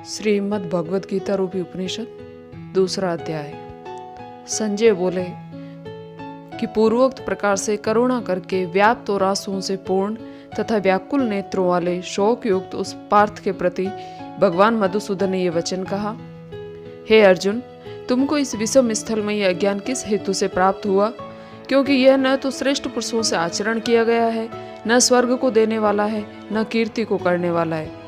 श्रीमद् भगवद गीता रूपी उपनिषद दूसरा अध्याय। संजय बोले कि पूर्वोक्त प्रकार से करुणा करके व्याप्त और आंसुओं से पूर्ण तथा व्याकुल नेत्रों वाले शोक युक्त उस पार्थ के प्रति भगवान मधुसूदन ने ये वचन कहा। हे अर्जुन, तुमको इस विषम स्थल में यह अज्ञान किस हेतु से प्राप्त हुआ? क्योंकि यह न तो श्रेष्ठ पुरुषों से आचरण किया गया है, न स्वर्ग को देने वाला है, न कीर्ति को करने वाला है।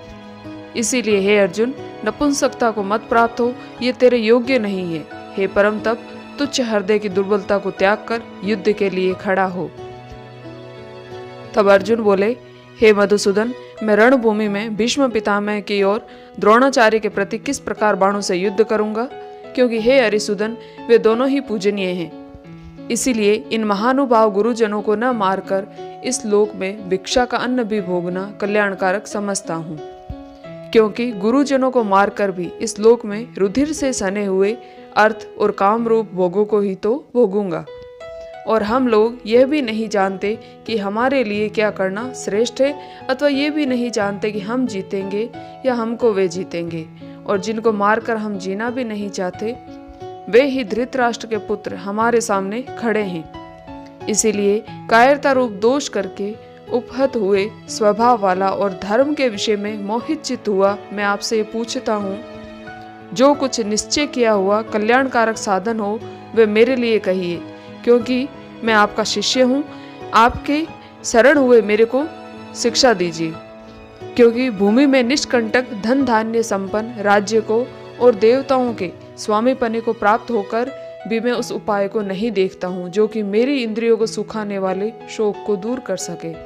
इसीलिए हे अर्जुन, नपुंसकता को मत प्राप्त हो, ये तेरे योग्य नहीं है। हे परम तप, तुच्छ हृदय की दुर्बलता को त्याग कर युद्ध के लिए खड़ा हो। तब अर्जुन बोले, हे मधुसूदन, मैं रणभूमि में भीष्म पितामह की ओर द्रोणाचार्य के प्रति किस प्रकार बाणों से युद्ध करूंगा? क्योंकि हे हरिसूदन, वे दोनों ही पूजनीय हैं। इसीलिए इन महानुभाव गुरुजनों को न मारकर इस लोक में भिक्षा का अन्न भी भोगना कल्याणकारक समझता हूँ। क्योंकि गुरुजनों को मारकर भी इस लोक में रुधिर से सने हुए अर्थ और काम रूप भोगों को ही तो भोगूंगा। और हम लोग यह भी नहीं जानते कि हमारे लिए क्या करना श्रेष्ठ है, अथवा ये भी नहीं जानते कि हम जीतेंगे या हमको वे जीतेंगे। और जिनको मारकर हम जीना भी नहीं चाहते, वे ही धृतराष्ट्र के पुत्र हमारे सामने खड़े हैं। इसीलिए कायरता रूप दोष करके उपहत हुए स्वभाव वाला और धर्म के विषय में मोहित चित्त हुआ मैं आपसे पूछता हूँ, जो कुछ निश्चय किया हुआ कल्याणकारक साधन हो वे मेरे लिए कहिए। क्योंकि मैं आपका शिष्य हूँ, आपके शरण हुए मेरे को शिक्षा दीजिए। क्योंकि भूमि में निष्कंटक धन धान्य संपन्न राज्य को और देवताओं के स्वामीपने को प्राप्त होकर भी मैं उस उपाय को नहीं देखता हूँ जो कि मेरी इंद्रियों को सुखाने वाले शोक को दूर कर सके।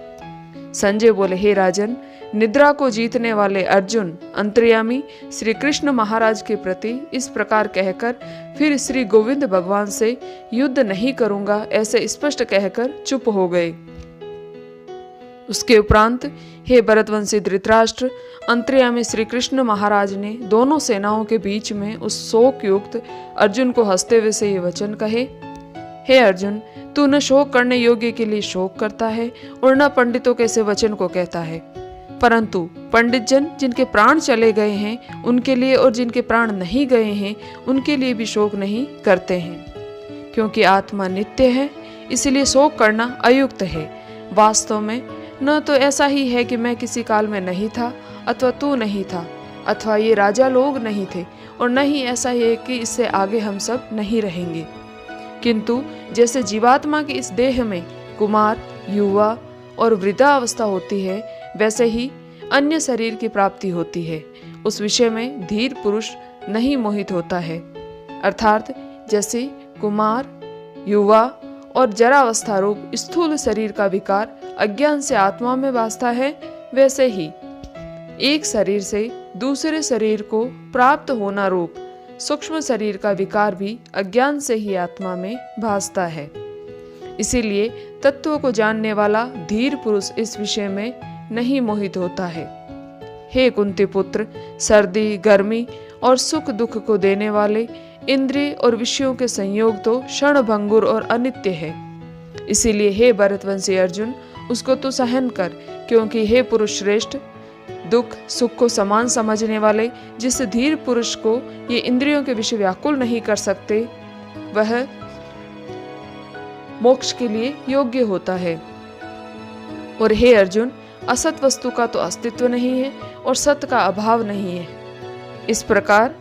संजय बोले, हे राजन, निद्रा को जीतने वाले अर्जुन अंतर्यामी श्री कृष्ण महाराज के प्रति इस प्रकार कहकर फिर श्री गोविंद भगवान से युद्ध नहीं करूंगा ऐसे स्पष्ट कहकर चुप हो गए। उसके उपरांत हे भरतवंशी धृतराष्ट्र, अंतर्यामी श्री कृष्ण महाराज ने दोनों सेनाओं के बीच में उस शोक युक्त अर्जुन को हंसते हुए से ये वचन कहे, हे अर्जुन, तू न शोक करने योग्य के लिए शोक करता है और न पंडितों के से वचन को कहता है, परंतु पंडित जन जिनके प्राण चले गए हैं उनके लिए और जिनके प्राण नहीं गए हैं उनके लिए भी शोक नहीं करते हैं। क्योंकि आत्मा नित्य है, इसलिए शोक करना अयुक्त है। वास्तव में न तो ऐसा ही है कि मैं किसी काल में नहीं था, अथवा तू नहीं था, अथवा ये राजा लोग नहीं थे, और न ही ऐसा है कि इससे आगे हम सब नहीं रहेंगे। किंतु जैसे जीवात्मा की इस देह में कुमार, युवा और वृद्धावस्था होती है, वैसे ही अन्य शरीर की प्राप्ति होती है। उस विषय में धीर पुरुष नहीं मोहित होता है। अर्थात जैसे कुमार, युवा और जरावस्था रूप स्थूल शरीर का विकार अज्ञान से आत्मा में भासता है, वैसे ही एक शरीर से दूसरे शरीर को प्राप्त होना रूप सूक्ष्म शरीर का विकार भी अज्ञान से ही आत्मा में भासता है। इसीलिए तत्व को जानने वाला धीर पुरुष इस विषय में नहीं मोहित होता है। हे कुंती पुत्र, सर्दी, गर्मी और सुख दुख को देने वाले इंद्रिय और विषयों के संयोग तो क्षणभंगुर और अनित्य है। इसीलिए हे भरतवंशी अर्जुन, उसको तो सहन कर। क्योंकि हे पुरुष श्रेष्ठ, दुख सुख को समान समझने वाले जिस धीर पुरुष को ये इंद्रियों के विषय व्याकुल नहीं कर सकते, वह मोक्ष के लिए योग्य होता है। और हे अर्जुन, असत वस्तु का तो अस्तित्व नहीं है और सत का अभाव नहीं है। इस प्रकार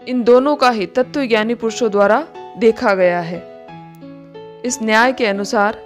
इन दोनों का ही तत्व ज्ञानी पुरुषों द्वारा देखा गया है। इस न्याय के अनुसार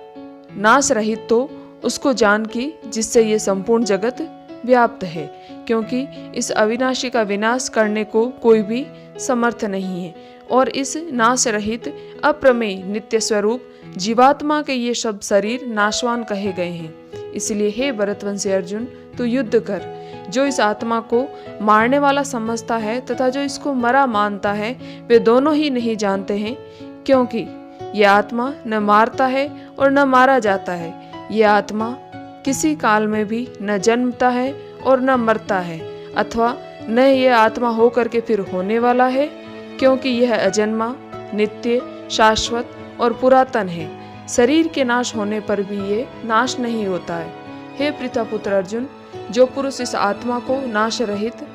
नाश रहित तो उसको जान की जिससे ये संपूर्ण जगत व्याप्त है। क्योंकि इस अविनाशी का विनाश करने को कोई भी समर्थ नहीं है। और इस नाश रहित अप्रमेय नित्य स्वरूप जीवात्मा के ये सब शरीर नाशवान कहे गए हैं। इसलिए हे भरतवंशी अर्जुन, तू युद्ध कर। जो इस आत्मा को मारने वाला समझता है तथा जो इसको मरा मानता है, वे दोनों ही नहीं जानते हैं। क्योंकि यह आत्मा न मारता है और न मारा जाता है। यह आत्मा किसी काल में भी न जन्मता है और न मरता है, अथवा न यह आत्मा होकर के फिर होने वाला है। क्योंकि यह अजन्मा, नित्य, शाश्वत और पुरातन है। शरीर के नाश होने पर भी ये नाश नहीं होता है। हे पिता पुत्र अर्जुन, जो पुरुष इस आत्मा को नाश रहित,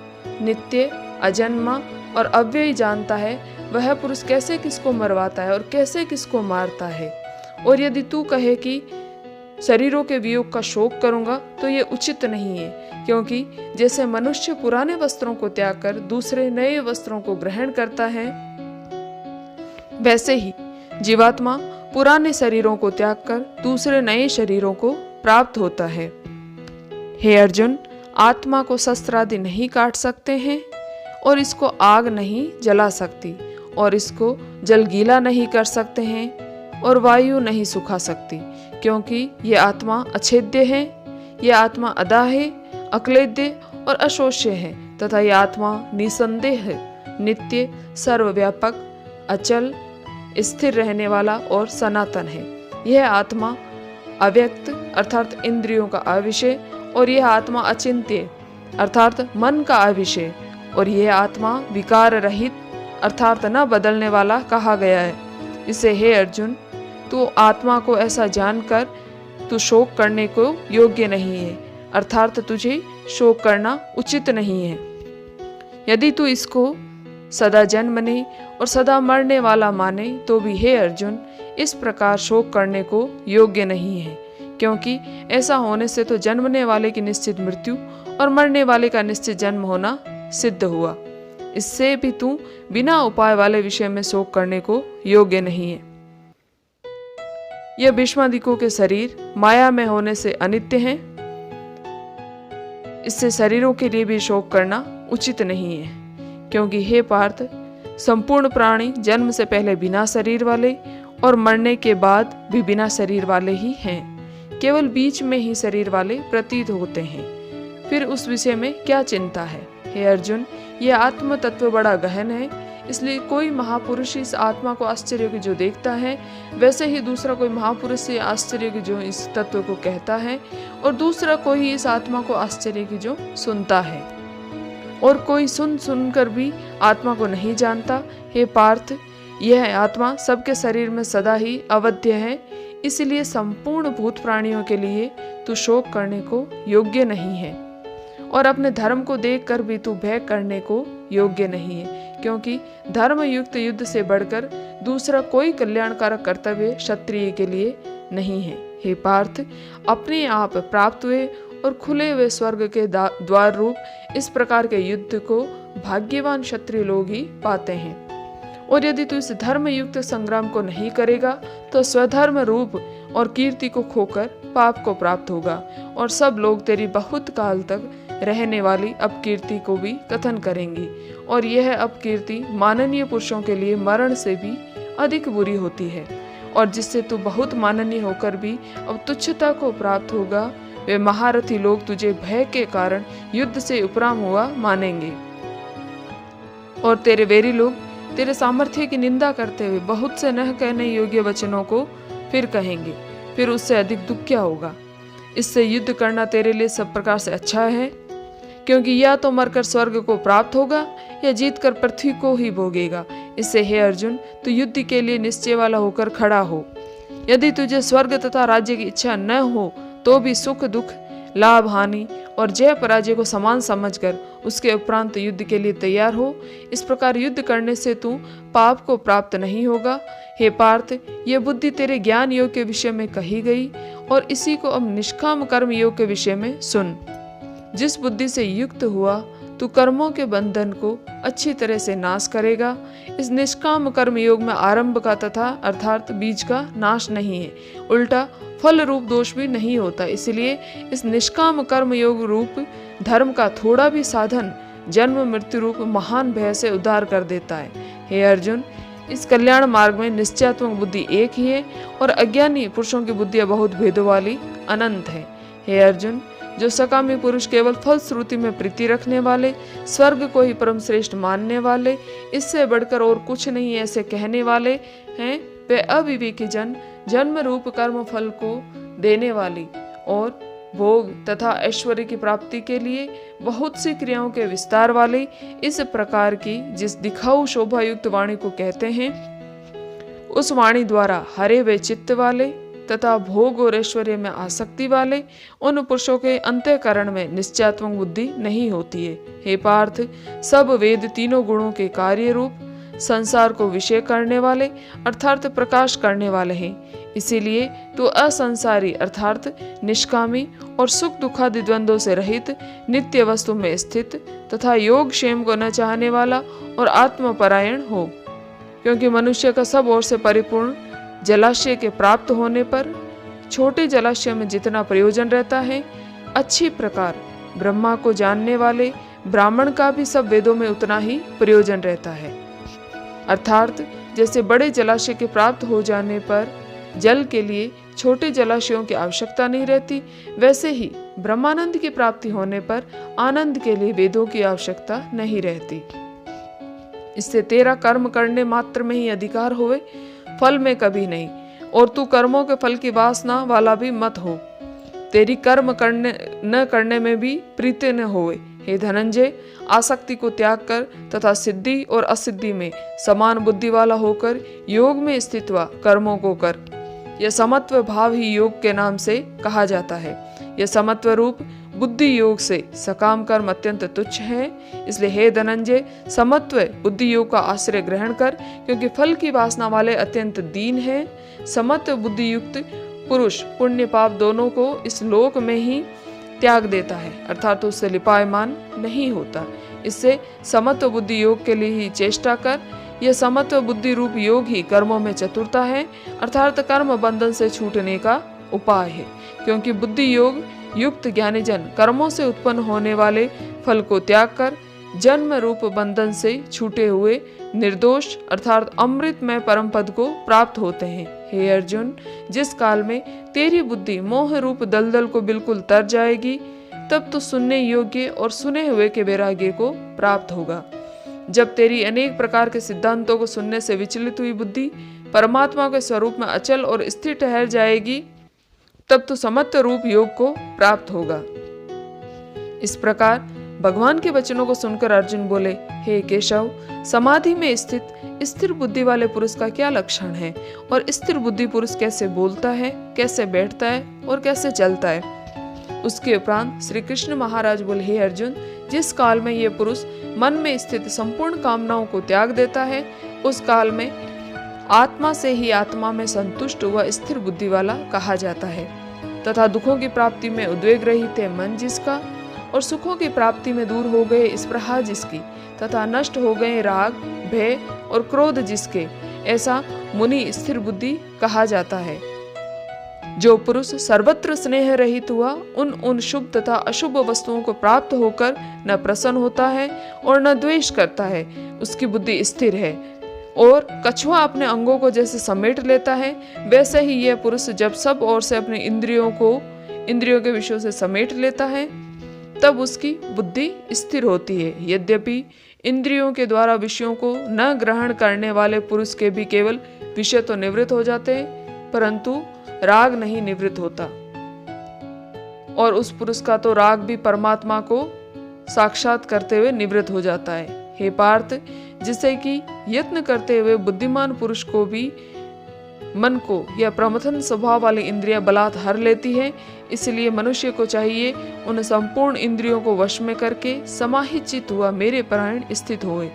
नित्य, अजन्मा और अव्ययी जानता है, वह पुरुष कैसे किसको मरवाता है और कैसे किसको मारता है। और यदि तू कहे कि शरीरों के वियोग का शोक करूंगा, तो ये उचित नहीं है, क्योंकि जैसे मनुष्य पुराने वस्त्रों को त्याग कर दूसरे नए वस्त्रों को ग्रहण करता है, वैसे ही जीवात्मा पुराने शरीरों को त्याग कर दूसरे नए शरीरों को प्राप्त होता है। हे अर्जुन, आत्मा को शस्त्र आदि नहीं काट सकते हैं, और इसको आग नहीं जला सकती, और इसको जल गीला नहीं कर सकते हैं, और वायु नहीं सुखा सकती, क्योंकि ये आत्मा अछेद्य है, ये आत्मा अदा है, अक्लेद्य और अशोष्य है, तथा यह आत्मा निसंदेह नित्य, सर्वव्यापक, अचल, स्थिर रहने वाला और सनातन है। यह आत्मा अव्यक्त अर्थात इंद्रियों का अविषय, और यह आत्मा अचिंत्य अर्थात मन का अविषय, और यह आत्मा विकार रहित अर्थात न बदलने वाला कहा गया है। इसे हे अर्जुन, तू आत्मा को ऐसा जानकर तू शोक करने को योग्य नहीं है, अर्थात तुझे शोक करना उचित नहीं है। यदि तू इसको सदा जन्मने और सदा मरने वाला माने, तो भी हे अर्जुन, इस प्रकार शोक करने को योग्य नहीं है, क्योंकि ऐसा होने से तो जन्मने वाले की निश्चित मृत्यु और मरने वाले का निश्चित जन्म होना सिद्ध हुआ। इससे भी तू बिना उपाय वाले विषय में शोक करने को योग्य नहीं है। यह भीष्मादिकों के शरीर माया में होने से अनित्य हैं, इससे शरीरों के लिए भी शोक करना उचित नहीं है, क्योंकि हे पार्थ, संपूर्ण प्राणी जन्म से पहले बिना शरीर वाले और मरने के बाद भी बिना शरीर वाले ही हैं। केवल बीच में ही शरीर वाले प्रतीत होते हैं। फिर उस विषय में क्या चिंता है? हे अर्जुन, यह आत्म तत्व बड़ा गहन है, इसलिए कोई महापुरुष इस आत्मा को आश्चर्य की जो देखता है, वैसे ही दूसरा कोई महापुरुष से आश्चर्य की जो इस तत्व को कहता है, और दूसरा कोई इस आत्मा को आश्चर्य की जो सुनता है, और कोई सुनकर भी आत्मा को नहीं जानता। हे पार्थ, यह आत्मा सबके शरीर में सदा ही अवध्य है, इसलिए संपूर्ण भूत प्राणियों के लिए तू शोक करने को योग्य नहीं है, और अपने धर्म को देखकर भी तू भय करने को योग्य नहीं है, क्योंकि धर्म युक्त युद्ध से बढ़कर दूसरा कोई कल्याणकारक कर्तव्य क्षत्रिय के लिए नहीं है। हे पार्थ, अपने आप प्राप्त हुए और खुले हुए स्वर्ग के द्वार रूप इस प्रकार के युद्ध को भाग्यवान क्षत्रिय लोग ही पाते हैं। और यदि तू इस धर्म युक्त संग्राम को नहीं करेगा, तो स्वधर्म रूप और कीर्ति को खोकर पाप को प्राप्त होगा, और सब लोग तेरी बहुत काल तक रहने वाली अपकीर्ति को भी कथन करेंगी, और यह अपकीर्ति माननीय पुरुषों के लिए मरण से भी अधिक बुरी होती है, और जिससे तू बहुत माननीय होकर भी अब तुच्छता को प्राप्त होगा, वे महारथी लोग तुझे भय के कारण युद्ध से उपराम हुआ मानेंगे, और तेरे वैरी लोग तेरे सामर्थ्य की निंदा करते हुए बहुत से न कहने योग्य वचनों को फिर कहेंगे। फिर उससे अधिक दुख क्या होगा? इससे युद्ध करना तेरे लिए सब प्रकार से अच्छा है, क्योंकि या तो मरकर स्वर्ग को प्राप्त होगा या जीतकर पृथ्वी को ही भोगेगा। इससे हे अर्जुन, तू युद्ध के लिए निश्चय वाला होकर खड़ा हो। यदि तुझे स्वर्ग तथा राज्य की इच्छा न हो, तो भी सुख दुख, लाभ हानि और जय पराजय को समान समझकर उसके उपरांत युद्ध के लिए तैयार हो। इस प्रकार युद्ध करने से तू पाप को प्राप्त नहीं होगा। हे पार्थ, ये बुद्धि तेरे ज्ञान योग के विषय में कही गई, और इसी को अब निष्काम कर्म योग के विषय में सुन। जिस बुद्धि से युक्त हुआ, तू कर्मों के बंधन को अच्छी तरह से नाश करेगा। इस निष्काम कर्म योग में आरंभ का तथा अर्थात बीज का नाश नहीं है, उल्टा फल रूप दोष भी नहीं होता। इसलिए इस निष्काम कर्म योग रूप धर्म का थोड़ा भी साधन जन्म मृत्यु रूप महान भय से उद्धार कर देता है। हे अर्जुन, इस कल्याण मार्ग में निश्चयात्मक बुद्धि एक ही है, और अज्ञानी पुरुषों की बुद्धियां बहुत भेदों वाली अनंत है। हे अर्जुन, जो सकामी पुरुष केवल फल श्रुति में प्रीति रखने वाले, स्वर्ग को ही परम श्रेष्ठ मानने वाले, इससे बढ़कर और कुछ नहीं ऐसे कहने वाले हैं, वे अविवेकी जन जन्म रूप कर्म फल को देने वाली और भोग तथा ऐश्वर्य की प्राप्ति के लिए बहुत सी क्रियाओं के विस्तार वाले इस प्रकार की जिस दिखाऊ शोभा युक्त वाणी को कहते हैं, उस वाणी द्वारा हरे वे चित्त वाले तथा भोग और ऐश्वर्य में आसक्ति वाले उन पुरुषों के अंतःकरण में निश्चयात्मक बुद्धि नहीं होती है। हे पार्थ, सब वेद तीनों गुणों के कार्य रूप संसार को विषय करने वाले अर्थात प्रकाश करने वाले हैं। इसीलिए तू असंसारी अर्थात निष्कामी और सुख दुखादि द्वंद्वों से रहित नित्य वस्तु में स्थित तथा योग क्षेम को न चाहने वाला और आत्मपरायण हो। क्योंकि मनुष्य का सब ओर से परिपूर्ण जलाशय के प्राप्त होने पर छोटे जलाशय में जितना प्रयोजन रहता है, अच्छी प्रकार ब्रह्मा को जानने वाले ब्राह्मण का भी सब वेदों में उतना ही प्रयोजन रहता है। अर्थात जैसे बड़े जलाशय के प्राप्त हो जाने पर जल के लिए छोटे जलाशयों की आवश्यकता नहीं रहती, वैसे ही ब्रह्मानंद की प्राप्ति होने पर आनंद के लिए वेदों की आवश्यकता नहीं रहती। इससे तेरा कर्म करने मात्र में ही अधिकार होवे, फल में कभी नहीं, और तू कर्मों के फल की वासना वाला भी मत हो। तेरी कर्म करने न करने में भी प्रीति न होवे। हे धनंजय, आसक्ति को त्याग कर तथा सिद्धि और असिद्धि में समान बुद्धि वाला होकर योग में स्थित हुआ कर्मों को कर। यह समत्व भाव ही योग के नाम से कहा जाता है। यह समत्व रूप बुद्धि योग से सकाम कर्म अत्यंत तुच्छ है। इसलिए हे धनंजय, समत्व बुद्धि योग का आश्रय ग्रहण कर, क्योंकि फल की वासना वाले अत्यंत दीन है। समत्व बुद्धि युक्त पुरुष पुण्य पाप दोनों को इस लोक में ही त्याग देता है, अर्थात उससे लिपायमान नहीं होता। इससे समत्व बुद्धि योग के लिए ही चेष्टा कर। यह समत्व बुद्धि रूप योग ही कर्मों में चतुरता है, अर्थात कर्म बंधन से छूटने का उपाय है। क्योंकि बुद्धि योग युक्त ज्ञानी जन कर्मों से उत्पन्न होने वाले फल को त्याग कर जन्म रूप बंधन से छूटे हुए निर्दोष अर्थात अमृतमय परम पद को प्राप्त होते हैं। हे अर्जुन, जिस काल में तेरी बुद्धि मोह रूप दलदल को बिल्कुल तर जाएगी, तब तो सुनने योग्य और सुने हुए के वैराग्य को प्राप्त होगा। जब तेरी अनेक प्रकार के सिद्धांतों को सुनने से विचलित हुई बुद्धि परमात्मा के स्वरूप में अचल और स्थिर ठहर जाएगी, तब तो समत्व रूप योग को प्राप्त होगा। इस प्रकार भगवान के वचनों को सुनकर अर्जुन बोले, हे केशव, समाधि में स्थित स्थिर बुद्धि वाले पुरुष का क्या लक्षण है, और स्थिर बुद्धि पुरुष कैसे बोलता है, कैसे बैठता है और कैसे चलता है। उसके उपरांत श्री कृष्ण महाराज बोले, हे अर्जुन, जिस काल में ये पुरुष मन में स्थित संपूर्ण कामनाओं को त्याग देता है, उस काल में आत्मा से ही आत्मा में संतुष्ट व स्थिर बुद्धि वाला कहा जाता है। तथा दुखों की प्राप्ति में उद्वेग रहित है मन जिसका, और सुखों की प्राप्ति में दूर हो गए स्पृहा जिसकी, तथा नष्ट हो गए राग भय और क्रोध जिसके, ऐसा मुनि स्थिर बुद्धि कहा जाता है। जो पुरुष सर्वत्र स्नेह रहित हुआ उन शुभ तथा अशुभ वस्तुओं को प्राप्त होकर न प्रसन्न होता है और न द्वेष करता है, उसकी बुद्धि स्थिर है। और कछुआ अपने अंगों को जैसे समेट लेता है, वैसे ही यह पुरुष जब सब ओर से अपने इंद्रियों के विषयों से समेट लेता है, तब उसकी बुद्धि स्थिर होती है। यद्यपि इंद्रियों के द्वारा विषयों को न ग्रहण करने वाले पुरुष के भी केवल विषय तो निवृत्त हो जाते हैं, परंतु राग नहीं निवृत्त होता, और उस पुरुष का तो राग भी परमात्मा को साक्षात करते हुए निवृत्त हो जाता है। हे पार्थ, जिससे कि यत्न करते हुए बुद्धिमान पुरुष को भी मन को यह प्रमथन स्वभाव वाली इंद्रियां बलात् हर लेती है। इसलिए मनुष्य को चाहिए उन संपूर्ण इंद्रियों को वश में करके समाहित चित्त हुआ मेरे परायण स्थित होए।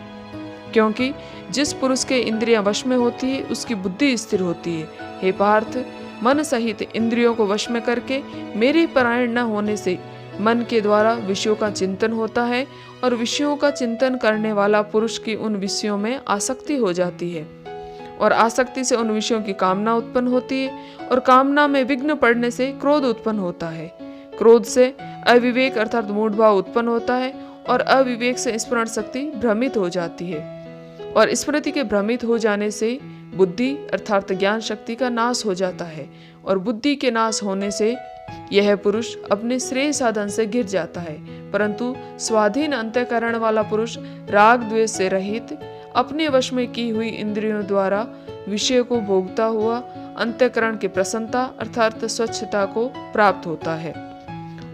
क्योंकि जिस पुरुष के इंद्रियां वश में होती है, उसकी बुद्धि स्थिर होती है। हे पार्थ, मन सहित इंद्रियों को वश में करके मेरे परायण न होने से मन के द्वारा विषयों का चिंतन होता है, और विषयों का चिंतन करने वाला पुरुष की उन विषयों में आसक्ति हो जाती है, और आसक्ति से उन विषयों की कामना उत्पन्न होती है, और कामना में विघ्न पड़ने से क्रोध उत्पन्न होता है। क्रोध से अविवेक अर्थात मूढ़ भाव उत्पन्न होता है, और अविवेक से स्मरण शक्ति भ्रमित हो जाती है, और स्मृति के भ्रमित हो जाने से बुद्धि अर्थात ज्ञान शक्ति का नाश हो जाता है, और बुद्धि के नाश होने से यह पुरुष अपने श्रेय साधन से गिर जाता है। परंतु स्वाधीन अंतःकरण वाला पुरुष राग द्वेष से रहित अपने वश में की हुई इंद्रियों द्वारा विषय को भोगता हुआ अंतःकरण की प्रसन्नता अर्थात स्वच्छता को प्राप्त होता है।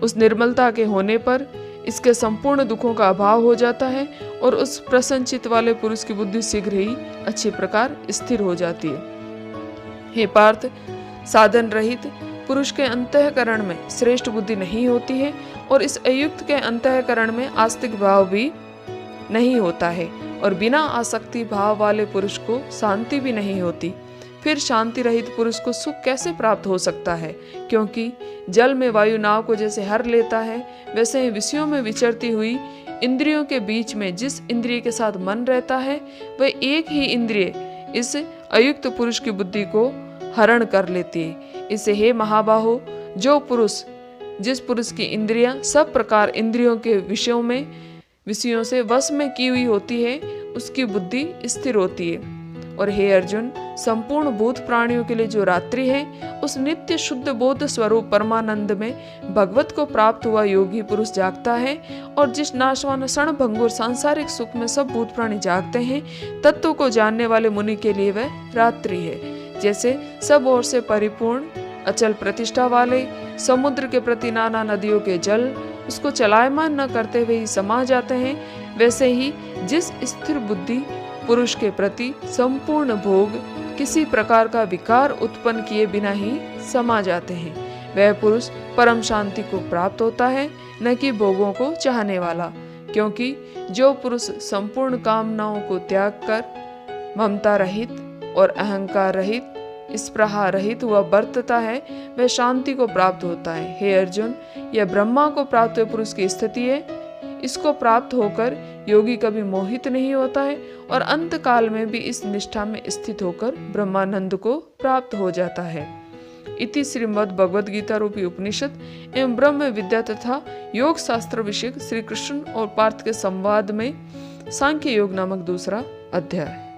उस निर्मलता के होने पर इसके संपूर्ण दुखों का अभाव हो जाता है, और उस प्रसन्नचित्त वाले पुरुष की बुद्धि शीघ्र ही अच्छी प्रकार स्थिर हो जाती है। हे पार्थ, साधन रहित पुरुष के अंतःकरण में श्रेष्ठ बुद्धि नहीं होती है और इस अयुक्त के अंतःकरण में आस्तिक भाव भी नहीं होता है और बिना आसक्ति भाव वाले पुरुष को शांति भी नहीं होती। फिर शांति रहित पुरुष को सुख कैसे प्राप्त हो सकता है? क्योंकि जल में वायु नाव को जैसे हर लेता है, वैसे ही विषयों में विचरती हुई इंद्रियों के बीच में जिस इंद्रिय के साथ मन रहता है, वह एक ही इंद्रिय इस अयुक्त पुरुष की बुद्धि को हरण कर लेती है। इसे हे महाबाहो, जिस पुरुष की इंद्रियां सब प्रकार इंद्रियों के विषयों से वश में की हुई होती है, उसकी बुद्धि स्थिर होती है। और हे अर्जुन, संपूर्ण भूत प्राणियों के लिए जो रात्रि है, उस नित्य शुद्ध बोध स्वरूप परमानंद में भगवत को प्राप्त हुआ योगी पुरुष जागता है। और जिस नाशवान क्षण भंगुर सांसारिक सुख में सब भूत प्राणी जागते हैं, तत्व को जानने वाले मुनि के लिए वह रात्रि है। जैसे सब ओर से परिपूर्ण अचल प्रतिष्ठा वाले समुद्र के प्रति नाना नदियों के जल उसको चलायमान न करते हुए ही समा जाते हैं, वैसे ही जिस स्थिर बुद्धि पुरुष के प्रति संपूर्ण भोग किसी प्रकार का विकार उत्पन्न किए बिना ही समा जाते हैं, वह पुरुष परम शांति को प्राप्त होता है, न कि भोगों को चाहने वाला। क्योंकि जो पुरुष संपूर्ण कामनाओं को त्याग कर ममता रहित और अहंकार रहित स्पृहा रहित हुआ बरतता है, वह शांति को प्राप्त होता है। हे अर्जुन, यह ब्रह्मा को प्राप्त हुए पुरुष की स्थिति है। इसको प्राप्त होकर योगी कभी मोहित नहीं होता है और अंत काल में भी इस निष्ठा में स्थित होकर ब्रह्मानंद को प्राप्त हो जाता है। इति श्रीमद् भगवद गीता रूपी उपनिषद एवं ब्रह्म विद्या तथा योग शास्त्र विषयक श्री कृष्ण और पार्थ के संवाद में सांख्य योग नामक दूसरा अध्याय।